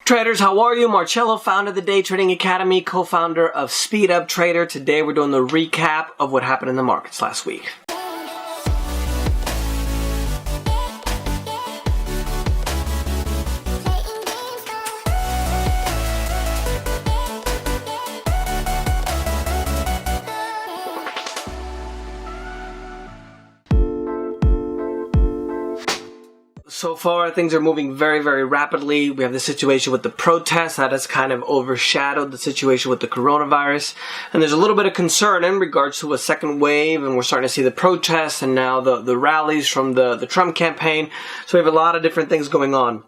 Traders, how are you? Marcello, founder of the Day Trading Academy, co-founder of Speed Up Trader. Today we're doing the recap of what happened in the markets last week. So far, things are moving very, very rapidly. We have the situation with the protests that has kind of overshadowed the situation with the coronavirus. And there's a little bit of concern in regards to a second wave, and we're starting to see the protests and now the rallies from the Trump campaign. So we have a lot of different things going on.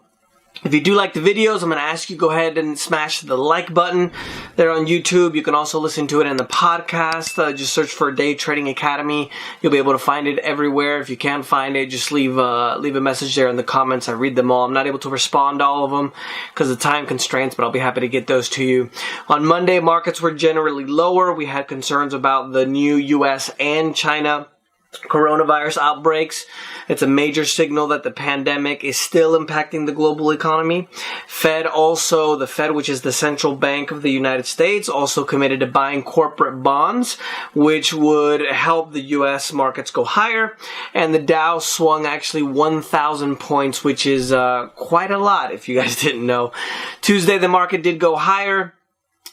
If you do like the videos, I'm going to ask you go ahead and smash the like button there on YouTube. You can also listen to it in the podcast. Just search for Day Trading Academy. You'll be able to find it everywhere. If you can't find it, just leave a message there in the comments. I read them all. I'm not able to respond to all of them because of time constraints, but I'll be happy to get those to you. On Monday, markets were generally lower. We had concerns about the new U.S. and China coronavirus outbreaks. It's a major signal that the pandemic is still impacting the global economy. The Fed, which is the central bank of the United States, also committed to buying corporate bonds, which would help the U.S. markets go higher. And the Dow swung actually 1,000 points, which is quite a lot if you guys didn't know. Tuesday, the market did go higher.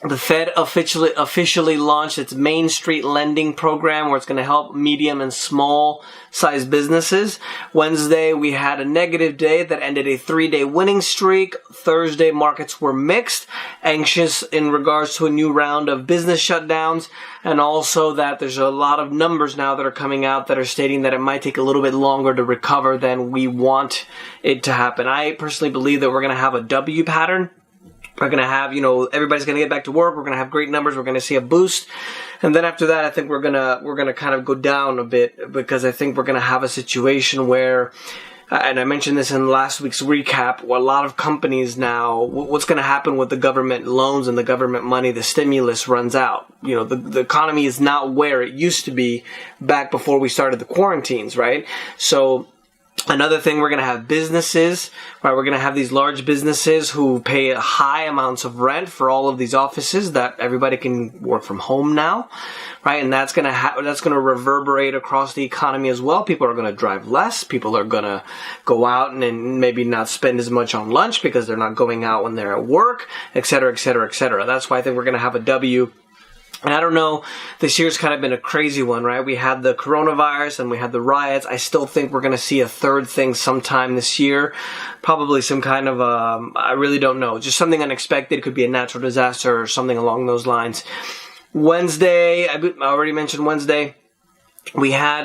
The Fed officially launched its Main Street lending program where it's going to help medium and small sized businesses. Wednesday, we had a negative day that ended a 3-day winning streak. Thursday, markets were mixed, anxious in regards to a new round of business shutdowns, and also that there's a lot of numbers now that are coming out that are stating that it might take a little bit longer to recover than we want it to happen. I personally believe that we're going to have a W pattern. We're going to have, everybody's going to get back to work. We're going to have great numbers. We're going to see a boost. And then after that, I think we're going to kind of go down a bit because I think we're going to have a situation where, and I mentioned this in last week's recap, where a lot of companies now, what's going to happen with the government loans and the government money, the stimulus runs out. The economy is not where it used to be back before we started the quarantines, right? So another thing, we're going to have businesses, right? We're going to have these large businesses who pay high amounts of rent for all of these offices that everybody can work from home now, right? And that's going to reverberate across the economy as well. People are going to drive less. People are going to go out and maybe not spend as much on lunch because they're not going out when they're at work, et cetera, et cetera, et cetera. That's why I think we're going to have a W. And I don't know, this year's kind of been a crazy one, right? We had the coronavirus and we had the riots. I still think we're going to see a third thing sometime this year. Probably some kind of, I really don't know. Just something unexpected. It could be a natural disaster or something along those lines. Wednesday, I already mentioned Wednesday. We had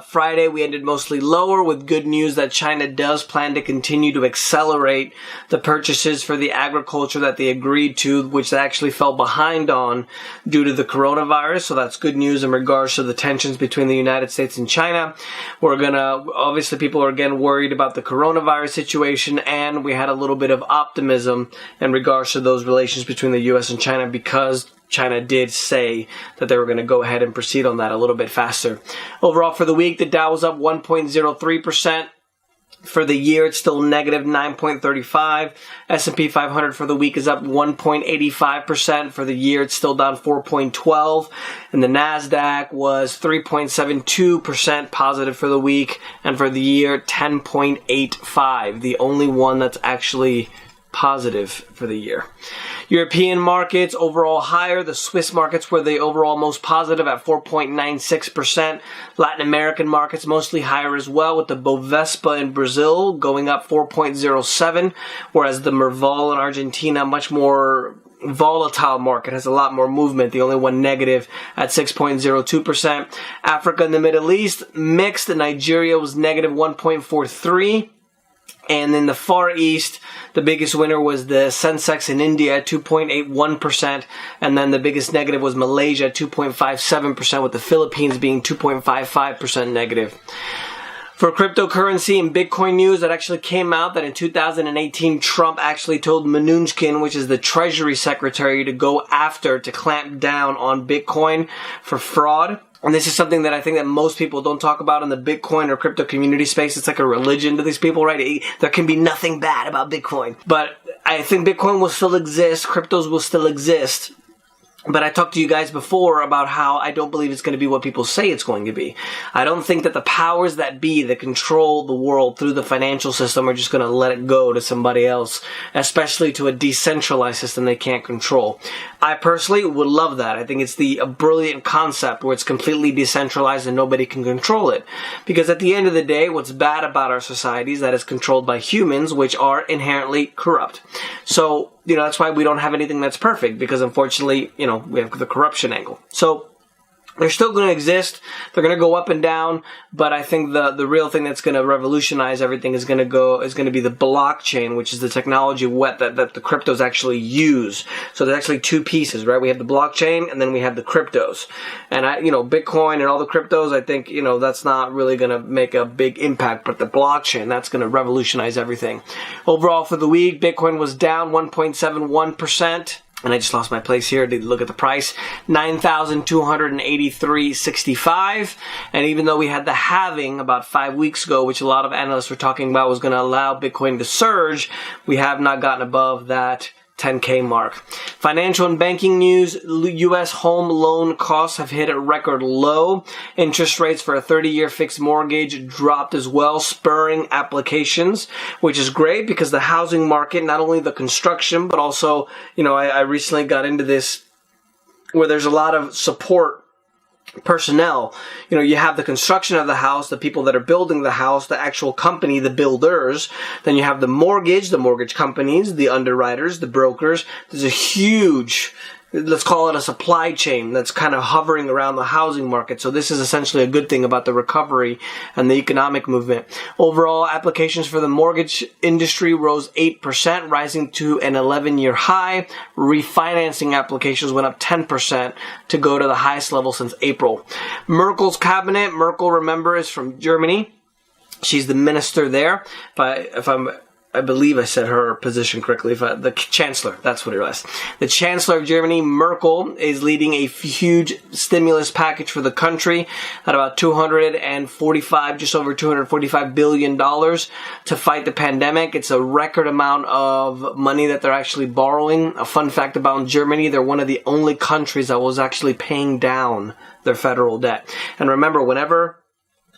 Friday, we ended mostly lower with good news that China does plan to continue to accelerate the purchases for the agriculture that they agreed to, which they actually fell behind on due to the coronavirus. So that's good news in regards to the tensions between the United States and China. Obviously people are again worried about the coronavirus situation, and we had a little bit of optimism in regards to those relations between the U.S. and China because China did say that they were going to go ahead and proceed on that a little bit faster. Overall, for the week, the Dow was up 1.03%. For the year, it's still negative 9.35. S&P 500 for the week is up 1.85%. For the year, it's still down 4.12. And the NASDAQ was 3.72% positive for the week. And for the year, 10.85. The only one that's actually positive for the year. European markets overall higher. The Swiss markets were the overall most positive at 4.96%. Latin American markets mostly higher as well, with the Bovespa in Brazil going up 4.07, whereas the Merval in Argentina, much more volatile market, has a lot more movement. The only one negative at 6.02%. Africa and the Middle East mixed. Nigeria was negative 1.43. And in the Far East, the biggest winner was the Sensex in India at 2.81%. And then the biggest negative was Malaysia at 2.57%, with the Philippines being 2.55% negative. For cryptocurrency and Bitcoin news, that actually came out that in 2018, Trump actually told Mnuchin, which is the Treasury Secretary, to clamp down on Bitcoin for fraud. And this is something that I think that most people don't talk about in the Bitcoin or crypto community space. It's like a religion to these people, right? There can be nothing bad about Bitcoin. But I think Bitcoin will still exist. Cryptos will still exist. But I talked to you guys before about how I don't believe it's going to be what people say it's going to be. I don't think that the powers that be that control the world through the financial system are just going to let it go to somebody else, especially to a decentralized system they can't control. I personally would love that. I think it's a brilliant concept where it's completely decentralized and nobody can control it. Because at the end of the day, what's bad about our society is that it's controlled by humans, which are inherently corrupt. So, that's why we don't have anything that's perfect, because unfortunately, we have the corruption angle. So they're still going to exist. They're going to go up and down, but I think the real thing that's going to revolutionize everything is going to be the blockchain, which is the technology that the cryptos actually use. So there's actually two pieces, right? We have the blockchain and then we have the cryptos. And Bitcoin and all the cryptos, I think, that's not really going to make a big impact, but the blockchain, that's going to revolutionize everything. Overall for the week, Bitcoin was down 1.71%. And I just lost my place here to look at the price, 9,283.65. And even though we had the halving about 5 weeks ago, which a lot of analysts were talking about was going to allow Bitcoin to surge, we have not gotten above that 10K mark. Financial and banking news, U.S. home loan costs have hit a record low. Interest rates for a 30-year fixed mortgage dropped as well, spurring applications, which is great because the housing market, not only the construction, but also, I recently got into this where there's a lot of support personnel. You have the construction of the house, the people that are building the house, the actual company, the builders. Then you have the mortgage companies, the underwriters, the brokers. There's a huge, let's call it a supply chain that's kind of hovering around the housing market. So this is essentially a good thing about the recovery and the economic movement. Overall, applications for the mortgage industry rose 8%, rising to an 11-year high. Refinancing applications went up 10% to go to the highest level since April. Merkel's cabinet, Merkel, remember, is from Germany. She's the minister there. I believe I said her position correctly. The chancellor, that's what it was. The chancellor of Germany, Merkel, is leading a huge stimulus package for the country at about just over $245 billion to fight the pandemic. It's a record amount of money that they're actually borrowing. A fun fact about Germany, they're one of the only countries that was actually paying down their federal debt. And remember, whenever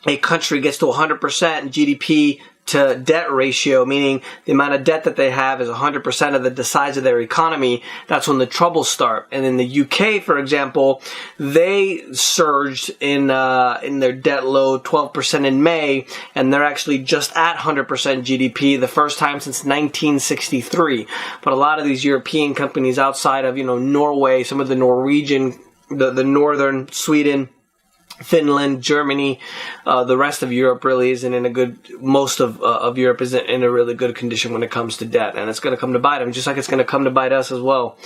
a country gets to 100% GDP to debt ratio, meaning the amount of debt that they have is 100% of the size of their economy, that's when the troubles start. And in the UK, for example, they surged in their debt load 12% in May, and they're actually just at 100% GDP, the first time since 1963. But a lot of these European companies outside of, Norway, some of the Norwegian, the northern Sweden, Finland, Germany, the rest of Europe really isn't in a good, most of Europe isn't in a really good condition when it comes to debt. And it's going to come to bite them, just like it's going to come to bite us as well.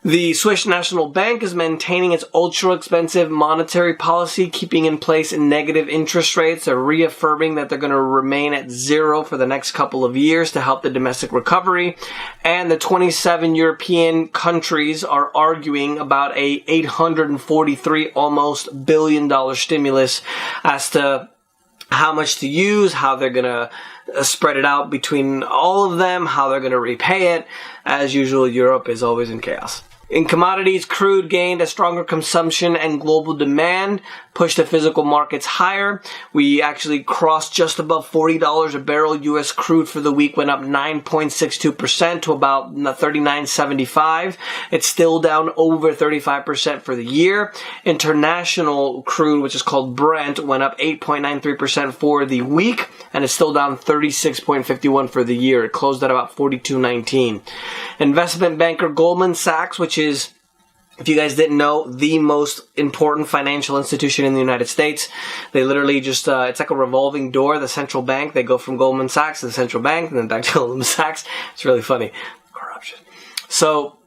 The Swiss National Bank is maintaining its ultra-expensive monetary policy, keeping in place negative interest rates. They're reaffirming that they're going to remain at zero for the next couple of years to help the domestic recovery. And the 27 European countries are arguing about a $843 almost billion stimulus as to how much to use, how they're going to spread it out between all of them, how they're going to repay it. As usual, Europe is always in chaos. In commodities, crude gained a stronger consumption and global demand pushed the physical markets higher. We actually crossed just above $40 a barrel. U.S. crude for the week went up 9.62% to about $39.75. It's still down over 35% for the year. International crude, which is called Brent, went up 8.93% for the week, and it's still down 36.51 for the year. It closed at about $42.19. Investment banker Goldman Sachs, which is, if you guys didn't know, the most important financial institution in the United States. They literally just, it's like a revolving door, the central bank. They go from Goldman Sachs to the central bank and then back to Goldman Sachs. It's really funny. Corruption. So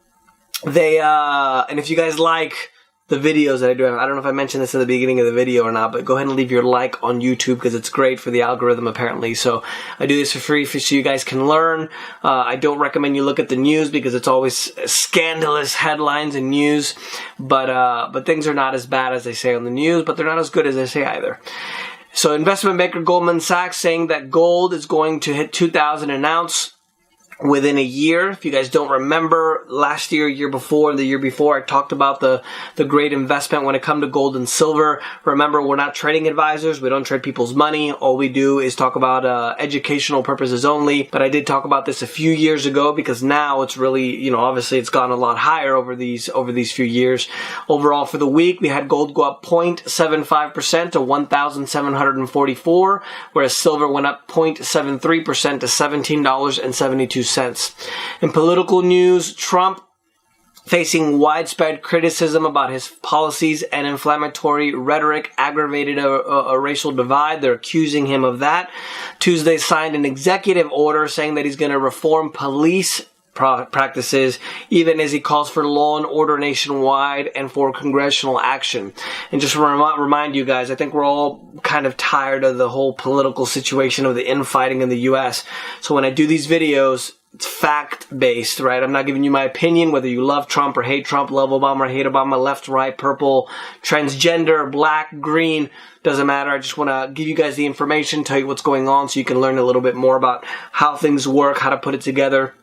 they, and if you guys like the videos that I do. I don't know if I mentioned this in the beginning of the video or not, but go ahead and leave your like on YouTube because it's great for the algorithm apparently. So I do this for free so you guys can learn. I don't recommend you look at the news because it's always scandalous headlines and news, but things are not as bad as they say on the news, but they're not as good as they say either. So investment banker Goldman Sachs saying that gold is going to hit 2,000 an ounce within a year. If you guys don't remember, last year, year before, and the year before, I talked about the great investment when it comes to gold and silver. Remember, we're not trading advisors. We don't trade people's money. All we do is talk about educational purposes only. But I did talk about this a few years ago because now it's really, obviously it's gone a lot higher over these few years. Overall, for the week, we had gold go up 0.75% to 1,744, whereas silver went up 0.73% to $17.72. In political news, Trump facing widespread criticism about his policies and inflammatory rhetoric aggravated a racial divide. They're accusing him of that. Tuesday signed an executive order saying that he's going to reform police practices, even as he calls for law and order nationwide and for congressional action. And just to remind you guys, I think we're all kind of tired of the whole political situation of the infighting in the U.S. So when I do these videos, it's fact-based, right? I'm not giving you my opinion, whether you love Trump or hate Trump, love Obama or hate Obama, left, right, purple, transgender, black, green, doesn't matter. I just want to give you guys the information, tell you what's going on so you can learn a little bit more about how things work, how to put it together.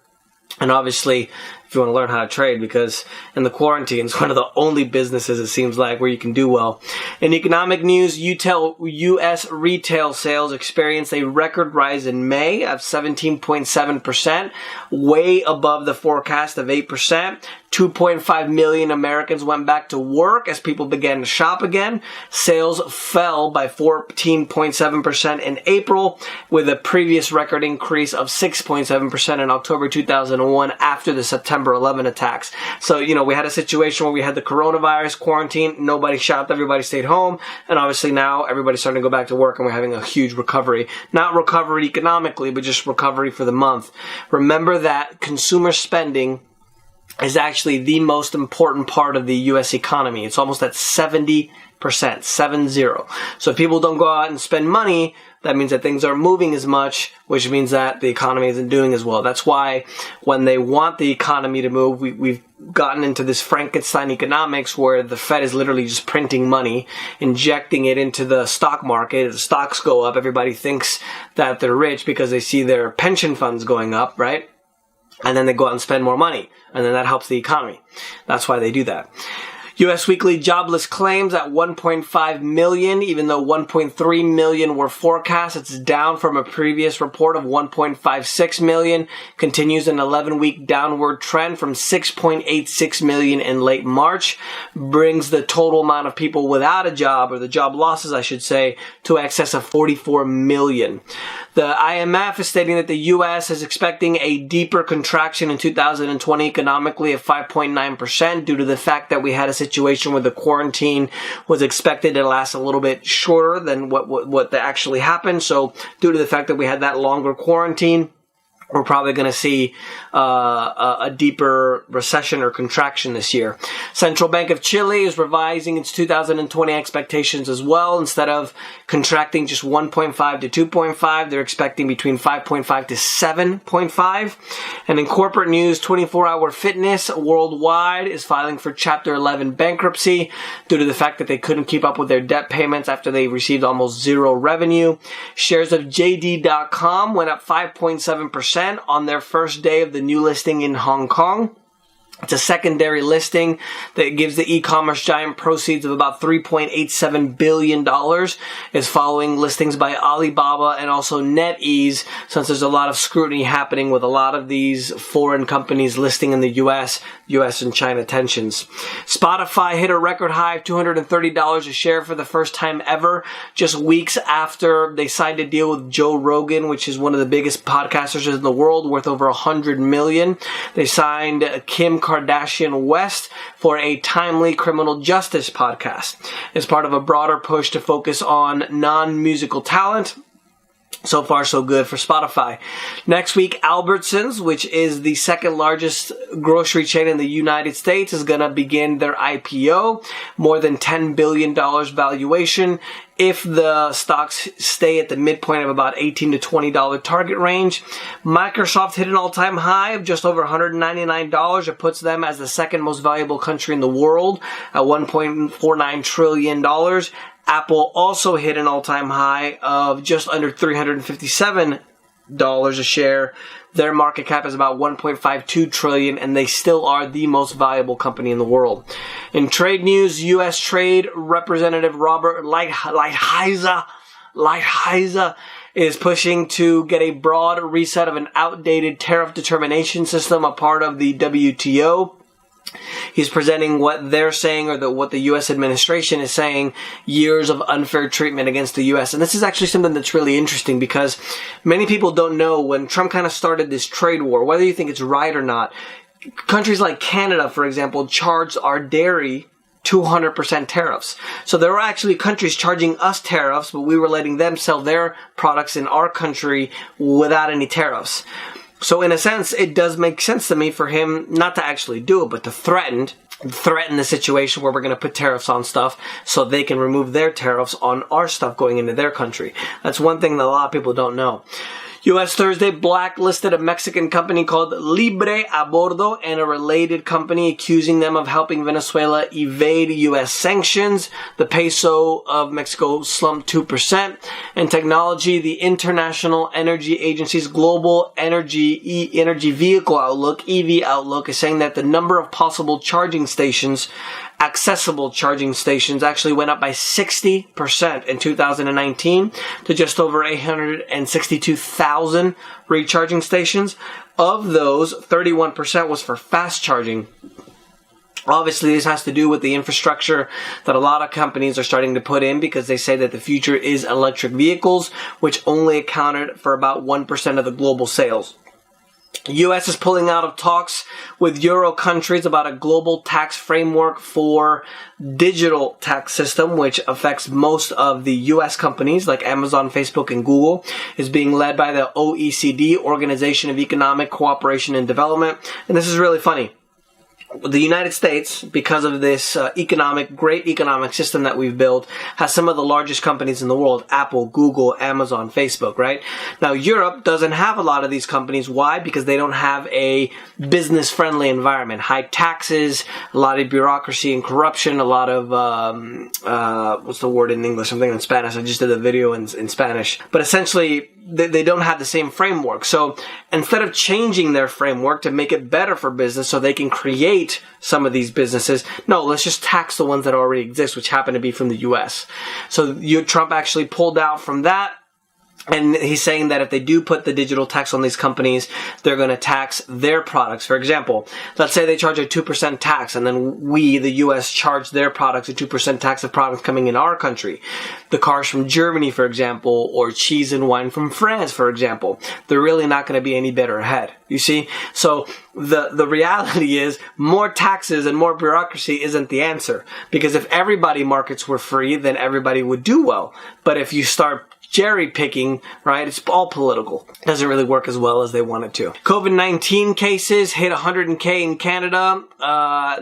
And obviously, if you want to learn how to trade, because in the quarantine, it's one of the only businesses, it seems like, where you can do well. In economic news, U.S. retail sales experienced a record rise in May of 17.7%, way above the forecast of 8%. 2.5 million Americans went back to work as people began to shop again. Sales fell by 14.7% in April, with a previous record increase of 6.7% in October 2001 after the September 11 attacks. So, we had a situation where we had the coronavirus quarantine, nobody shopped, everybody stayed home, and obviously now everybody's starting to go back to work and we're having a huge recovery. Not recovery economically, but just recovery for the month. Remember that consumer spending is actually the most important part of the U.S. economy. It's almost at 70%, 70. So if people don't go out and spend money, that means that things aren't moving as much, which means that the economy isn't doing as well. That's why when they want the economy to move, we've gotten into this Frankenstein economics where the Fed is literally just printing money, injecting it into the stock market. As the stocks go up, everybody thinks that they're rich because they see their pension funds going up, right? And then they go out and spend more money. And then that helps the economy. That's why they do that. U.S. weekly jobless claims at 1.5 million, even though 1.3 million were forecast. It's down from a previous report of 1.56 million. Continues an 11-week downward trend from 6.86 million in late March. Brings the total amount of people without a job, or the job losses, I should say, to excess of 44 million. The IMF is stating that the U.S. is expecting a deeper contraction in 2020 economically of 5.9% due to the fact that we had a situation where the quarantine was expected to last a little bit shorter than what actually happened. So due to the fact that we had that longer quarantine, we're probably going to see a deeper recession or contraction this year. Central Bank of Chile is revising its 2020 expectations as well. Instead of contracting just 1.5 to 2.5, they're expecting between 5.5 to 7.5. And in corporate news, 24-Hour Fitness worldwide is filing for Chapter 11 bankruptcy due to the fact that they couldn't keep up with their debt payments after they received almost zero revenue. Shares of JD.com went up 5.7% on their first day of the new listing in Hong Kong. It's a secondary listing that gives the e-commerce giant proceeds of about $3.87 billion. It's following listings by Alibaba and also NetEase, since there's a lot of scrutiny happening with a lot of these foreign companies listing in the U.S. and China tensions. Spotify hit a record high of $230 a share for the first time ever, just weeks after they signed a deal with Joe Rogan, which is one of the biggest podcasters in the world, worth over $100 million. They signed Kim Kardashian West for a timely criminal justice podcast as part of a broader push to focus on non-musical talent. So far, so good for Spotify. Next week, Albertsons, which is the second largest grocery chain in the United States, is going to begin their IPO. More than $10 billion valuation. If the stocks stay at the midpoint of about $18 to $20 target range. Microsoft hit an all-time high of just over $199. It puts them as the second most valuable country in the world at $1.49 trillion. Apple also hit an all-time high of just under $357 a share. Their market cap is about $1.52 trillion, and they still are the most valuable company in the world. In trade news, U.S. Trade Representative Robert Lighthizer is pushing to get a broad reset of an outdated tariff determination system, a part of the WTO. He's presenting what they're saying, or what the U.S. administration is saying, years of unfair treatment against the U.S. And this is actually something that's really interesting, because many people don't know, when Trump kind of started this trade war, whether you think it's right or not, countries like Canada, for example, charged our dairy 200% tariffs. So there were actually countries charging us tariffs, but we were letting them sell their products in our country without any tariffs. So in a sense, it does make sense to me for him not to actually do it, but to threaten the situation where we're going to put tariffs on stuff so they can remove their tariffs on our stuff going into their country. That's one thing that a lot of people don't know. U.S. Thursday blacklisted a Mexican company called Libre a Bordo and a related company, accusing them of helping Venezuela evade U.S. sanctions. The peso of Mexico slumped 2%. And technology, the International Energy Agency's Global Energy Vehicle Outlook, EV Outlook, is saying that the number of possible charging stations, accessible charging stations, actually went up by 60% in 2019 to just over 862,000 recharging stations. Of those, 31% was for fast charging. Obviously, this has to do with the infrastructure that a lot of companies are starting to put in, because they say that the future is electric vehicles, which only accounted for about 1% of the global sales. The U.S. is pulling out of talks with Euro countries about a global tax framework for digital tax system, which affects most of the U.S. companies like Amazon, Facebook, and Google. Is being led by the OECD, Organization of Economic Cooperation and Development. And this is really funny. The United States, because of this great economic system that we've built, has some of the largest companies in the world: Apple, Google, Amazon, Facebook, right? Now, Europe doesn't have a lot of these companies. Why? Because they don't have a business-friendly environment. High taxes, a lot of bureaucracy and corruption, a lot of, what's the word in English? I'm thinking in Spanish. I just did a video in Spanish. But essentially, they don't have the same framework. So instead of changing their framework to make it better for business so they can create some of these businesses, no, let's just tax the ones that already exist, which happen to be from the U.S. So Trump actually pulled out from that. And he's saying that if they do put the digital tax on these companies, they're going to tax their products. For example, let's say they charge a 2% tax, and then we, the U.S., charge their products a 2% tax of products coming in our country. The cars from Germany, for example, or cheese and wine from France, for example, they're really not going to be any better ahead. You see? So the reality is more taxes and more bureaucracy isn't the answer. Because if everybody markets were free, then everybody would do well. But if you start cherry picking, right? It's all political. It doesn't really work as well as they want it to. COVID-19 cases hit 100K in Canada.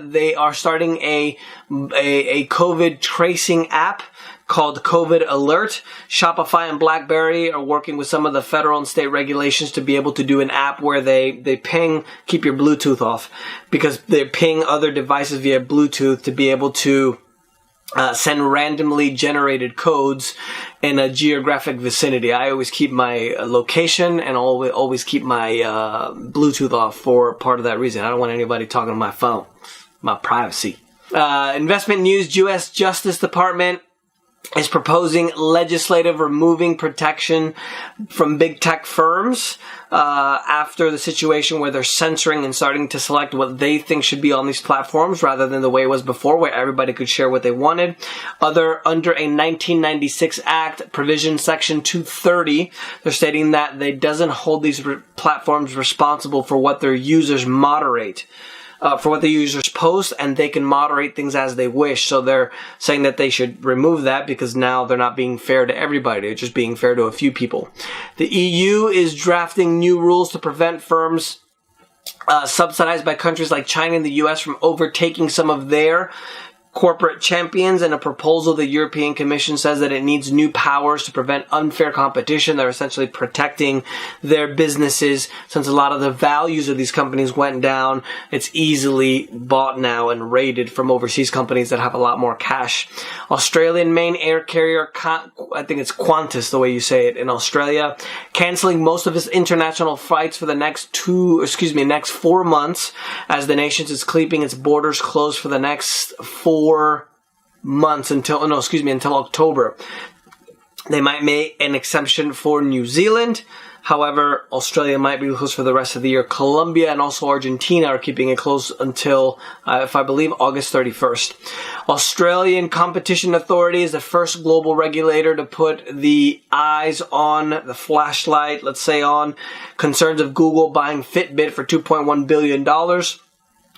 They are starting a COVID tracing app called COVID Alert. Shopify and BlackBerry are working with some of the federal and state regulations to be able to do an app where they ping, keep your Bluetooth off, because they ping other devices via Bluetooth to be able to send randomly generated codes in a geographic vicinity. I always keep my location and always keep my Bluetooth off for part of that reason. I don't want anybody talking on my phone. My privacy. Investment news: U.S. Justice Department is proposing legislative removing protection from big tech firms after the situation where they're censoring and starting to select what they think should be on these platforms rather than the way it was before, where everybody could share what they wanted. Under a 1996 Act, provision section 230, they're stating that they doesn't hold these platforms responsible for what their users moderate. for what the users post, and they can moderate things as they wish. So they're saying that they should remove that because now they're not being fair to everybody. They're just being fair to a few people. The EU is drafting new rules to prevent firms subsidized by countries like China and the US from overtaking some of their corporate champions. In a proposal, the European Commission says that it needs new powers to prevent unfair competition. They're essentially protecting their businesses. Since a lot of the values of these companies went down, it's easily bought now and raided from overseas companies that have a lot more cash. Australian main air carrier, I think it's Qantas, the way you say it, in Australia, canceling most of its international flights for the next 4 months, as the nation is keeping its borders closed for the next 4 months until October. They might make an exception for New Zealand. However, Australia might be closed for the rest of the year. Colombia and also Argentina are keeping it closed until, if I believe, August 31st. Australian Competition Authority is the first global regulator to put the eyes on the flashlight, let's say, on concerns of Google buying Fitbit for $2.1 billion.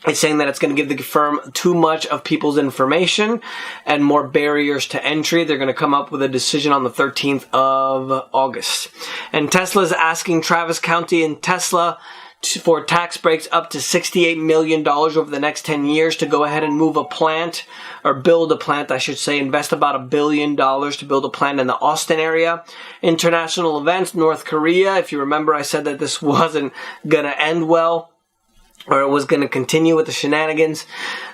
It's saying that it's going to give the firm too much of people's information and more barriers to entry. They're going to come up with a decision on the 13th of August. And Tesla is asking Travis County and Tesla for tax breaks up to $68 million over the next 10 years to go ahead and move a plant, or build a plant, I should say, invest about $1 billion to build a plant in the Austin area. International events, North Korea. If you remember, I said that this wasn't going to end well, or it was going to continue with the shenanigans.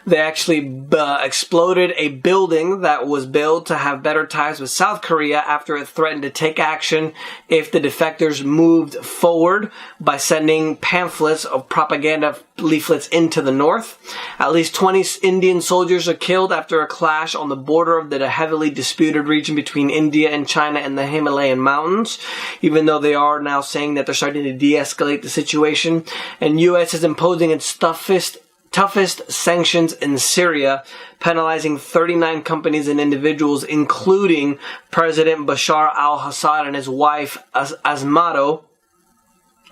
They actually exploded a building that was built to have better ties with South Korea after it threatened to take action if the defectors moved forward by sending pamphlets of propaganda leaflets into the north. At least 20 Indian soldiers are killed after a clash on the border of the heavily disputed region between India and China and the Himalayan mountains, even though they are now saying that they're starting to de-escalate the situation. And U.S. is imposing its toughest sanctions in Syria, penalizing 39 companies and individuals, including President Bashar al-Assad and his wife Azmado,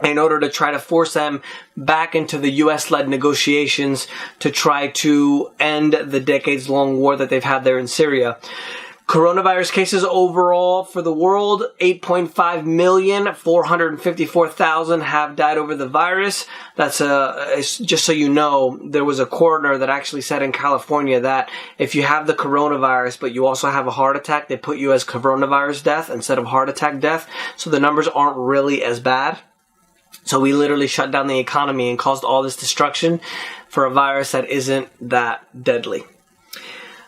in order to try to force them back into the U.S.-led negotiations to try to end the decades-long war that they've had there in Syria. Coronavirus cases overall for the world, 8.5 million, 454,000 have died over the virus. That's just so you know, there was a coroner that actually said in California that if you have the coronavirus but you also have a heart attack, they put you as coronavirus death instead of heart attack death. So the numbers aren't really as bad. So we literally shut down the economy and caused all this destruction for a virus that isn't that deadly.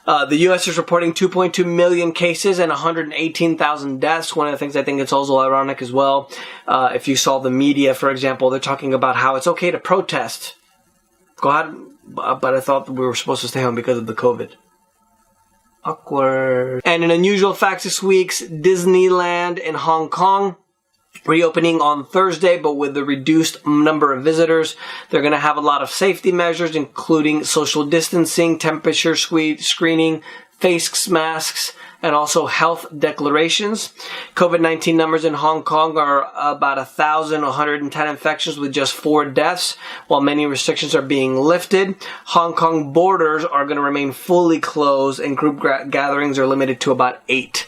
The U.S. is reporting 2.2 million cases and 118,000 deaths. One of the things I think it's also ironic as well, if you saw the media, for example, they're talking about how it's okay to protest. Go ahead, but I thought we were supposed to stay home because of the COVID. Awkward. And in unusual facts this week's Disneyland in Hong Kong, reopening on Thursday, but with the reduced number of visitors. They're going to have a lot of safety measures, including social distancing, temperature screening, face masks, and also health declarations. COVID-19 numbers in Hong Kong are about 1,110 infections with just 4 deaths, while many restrictions are being lifted. Hong Kong borders are going to remain fully closed, and group gatherings are limited to about 8.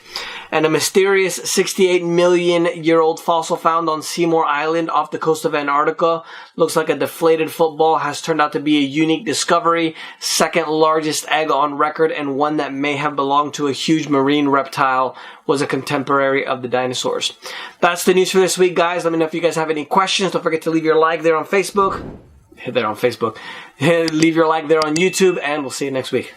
And a mysterious 68 million year old fossil found on Seymour Island off the coast of Antarctica. Looks like a deflated football, has turned out to be a unique discovery, second largest egg on record, and one that may have belonged to a huge marine reptile, was a contemporary of the dinosaurs. That's the news for this week, guys. Let me know if you guys have any questions. Don't forget to leave your like there on Facebook. Leave your like there on YouTube, and we'll see you next week.